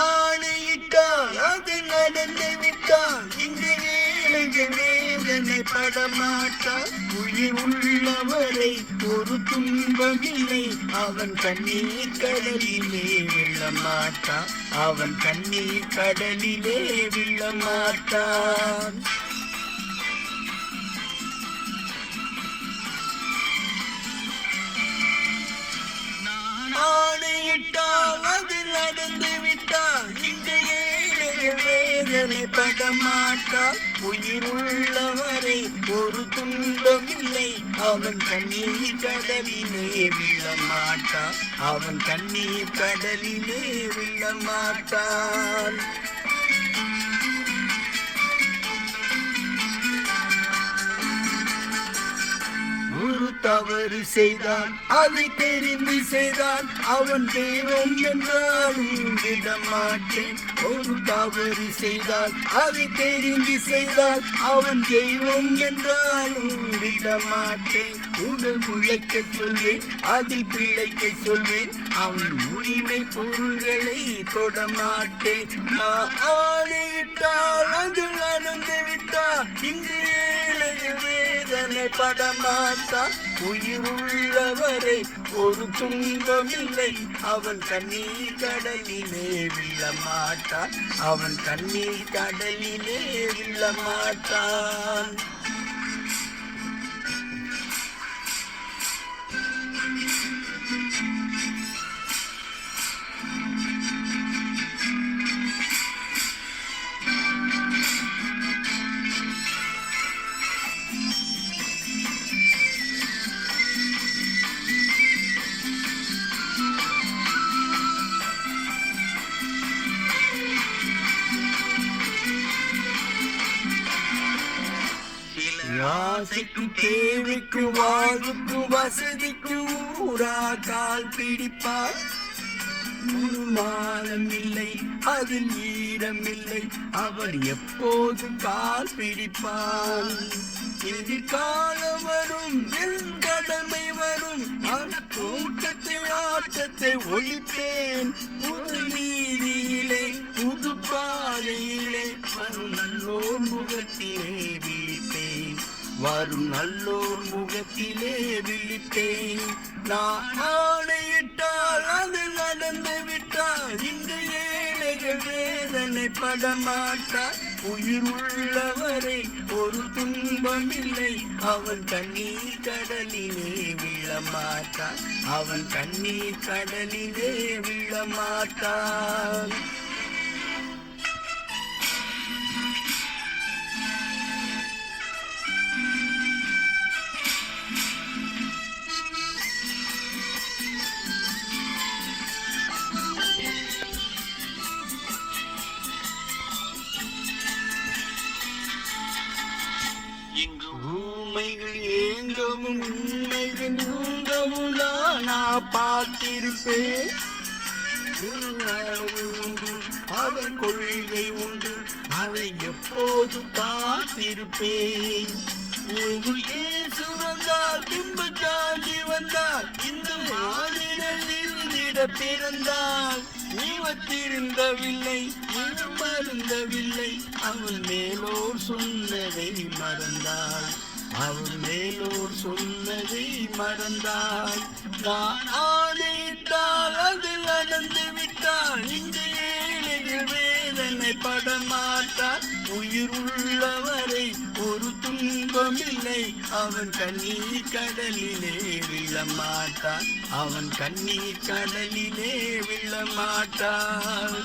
ஆணையிட்டால் அது நடந்து விட்டால் இந்த ஏழைகள் வேதனை படமாட்டால். உயிர் உள்ளவரை ஒரு துன்பமில்லை, அவன் கண்ணீர் கடலிலே விழமாட்டான், அவன் கண்ணீர் கடலிலே விழமாட்டான். ஆணையிட்டால் அது நடந்து விட்டால் இந்த ஏழைகள் வேதனை படமாட்டால். உயிர் உள்ளவரை ஒரு துன்பமில்லை, அவன் கண்ணீர் கடலிலே விழமாட்டான், அவன் கண்ணீர் கடலிலே விழமாட்டான். ஒரு தவறு செய்தான் அதை தெரிந்து செய்தான், அவன் தெய்வம் என்றாலும் விடமாட்டேன். ஒரு தவறு செய்தான் அதை தெரிந்து செய்தான், அவன் தெய்வம் என்றாலும் விடமாட்டேன். உடல் உழைக்க சொல்வேன், அதில் பிழைக்க சொல்வேன், அவன் உரிமை பொருள்களை தொடமாட்டேன். நான் ஆணையிட்டால் அது நடந்து விட்டால் இந்த வேதனை படமாட்டான். உயிர் உள்ளவரை ஒரு துன்பமில்லை, அவன் கண்ணீர் கடலிலே விழமாட்டான், அவன் கண்ணீர் கடலிலே விழமாட்டான். ஆசைக்கும் தேவைக்கும் வாழ்வுக்கும் வசதிக்கும் ஊரா கால் பிடிப்பார். ஒரு மாலம் இல்லை அதில் ஈரமில்லை, அவர் எப்போது கால் பிடிப்பார். இறுதி காலம் வரும், என் கடமை வரும், அந்த கூட்டத்தில் ஆட்டத்தை ஒழிப்பேன். புது நீதியிலே புது பாதையிலே வரும் நல்லோர் முகத்திலே விழிப்பேன், வரும் நல்லோர் முகத்திலே விழிப்பேன். நான் ஆணையிட்டால் அது நடந்து விட்டால் இந்த ஏழைகள் வேதனை படமாட்டார். உயிர் உள்ளவரை ஒரு துன்பமில்லை, அவன் கண்ணீர் கடலிலே விழமாட்டான், அவன் கண்ணீர் கடலிலே விழமாட்டான். இங்கு ஊமைகள் ஏங்கவும் உண்மைகள் தூங்கவும் நான் பார்த்திருப்பேன். அவன் கொள்கை உண்டு, அதை எப்போது காத்திருப்பேன். இயேசு வந்தால் துன்ப ஜாதி வந்தால் இந்த மாநில பிறந்தால் நீவத்திருந்தவில்லை மருந்தவில்லை. அவன் மேலோர் சொன்னதை மறந்தாள், அவன் மேலோர் சொன்னதை மறந்தாள். நான் ஆணையிட்டால் அது நடந்து விட்டால் இந்த ஏழைகள் வேதனை படமாட்டார். உயிர் உள்ளவரை ஒரு துன்பமில்லை, அவன் கண்ணீர் கடலிலே விழமாட்டான், அவன் கண்ணீர் கடலிலே விழமாட்டான்.